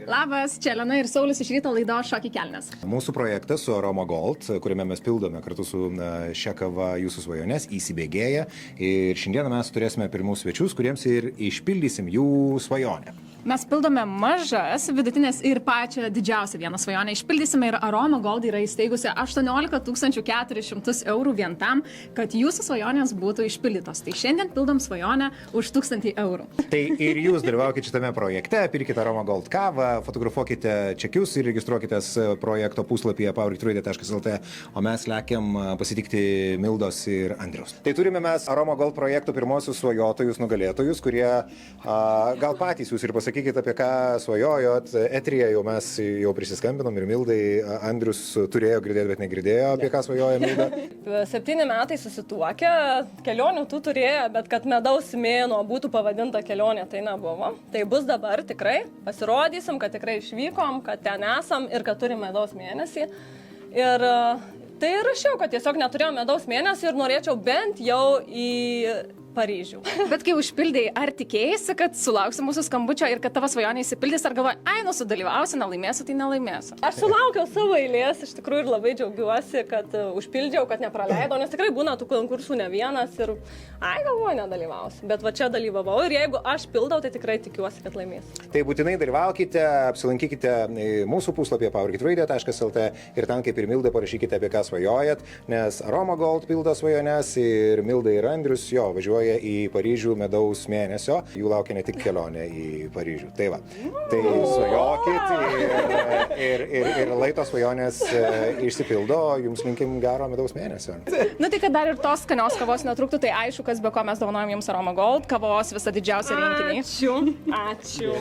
Labas, čia Elena ir Saulius iš ryto laidos Šokių kelnes. Mūsų projektas su Aroma Gold, kuriame mes pildome kartu su šia kava jūsų svajones, įsibėgėja. Ir šiandieną mes turėsime pirmus svečius, kuriems ir išpildysim jų svajonę. Mes pildome mažas, vidutinės ir pačią didžiausią vieną svajonę. Išpildysime ir Aroma Gold yra įsteigusi 18 400 eurų vien tam, kad jūsų svajonės būtų išpildytos. Tai šiandien pildom svajonę už 1000 eurų. Tai ir jūs dalyvaukite šitame projekte, pirkite Aroma Gold kavą, fotografuokite čekius ir registruokitės projekto puslapyje powertrade.lt, o mes lekiam pasitikti Mildos ir Andriaus. Tai turime mes Aroma Gold projekto pirmosius svajotojus, nugalėtojus, kurie gal patys jūs ir pasakykite, apie ką svajojot. Eteryje jau mes jau prisiskambinom ir Mildai, Andrius turėjo girdėti, bet negirdėjo, apie ką svajoja Milda. 7 metai susituokę, kelionių tų turėjo, bet kad medaus mėnuo būtų pavadinta kelionė, tai nebuvo. Tai bus dabar tikrai, pasirodysim, kad tikrai išvykom, kad ten esam ir kad turim medaus mėnesį. Ir tai rašiau, kad tiesiog neturėjau medaus mėnesį ir norėčiau bent jau į Paryžių. Bet kai užpildėjai, ar tikėjai, kad sulauksi mūsų skambučio ir kad tavo svajonė įsipildys, ar galvoji, ai, nu sudalyvausi, nelaimėsiu, tai nelaimėsiu? Aš sulaukiau savo eilės, iš tikrųjų ir labai džiaugiuosi, kad užpildžiau, kad nepraleidau, nes tikrai būna tų konkursų ne vienas ir, ai, galvoju, nedalyvausiu. Bet va čia dalyvavau ir jeigu aš pildau, tai tikrai tikiuosi, kad laimėsiu. Tai būtinai dalyvaukite, apsilankykite mūsų puslapyje powertrade.lt ir ten kaip ir Milda parašykite, apie ką svajojat, nes Aroma Gold pildo svajones ir Milda ir Andrius jo važiuoja į Paryžių medaus mėnesio. Jų laukia ne tik kelionė į Paryžių. Tai va. Tai svajokit ir laitos svajonės išsipildo. Jums linkim gero medaus mėnesio. Nu tai, kad dar ir tos skanios kavos netruktų, tai aišku, kas be ko mes dovanojam jums Aroma Gold, kavos visą didžiausią rinkinį. Ačiū.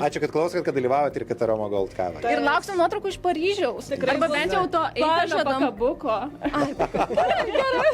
Ačiū, kad klausėt, kad dalyvavot ir kad Aroma Gold kavą. Ir lauksim nuotraukų iš Paryžiaus. Tikrai arba bent jau to eifelio pakabuko. Gerai.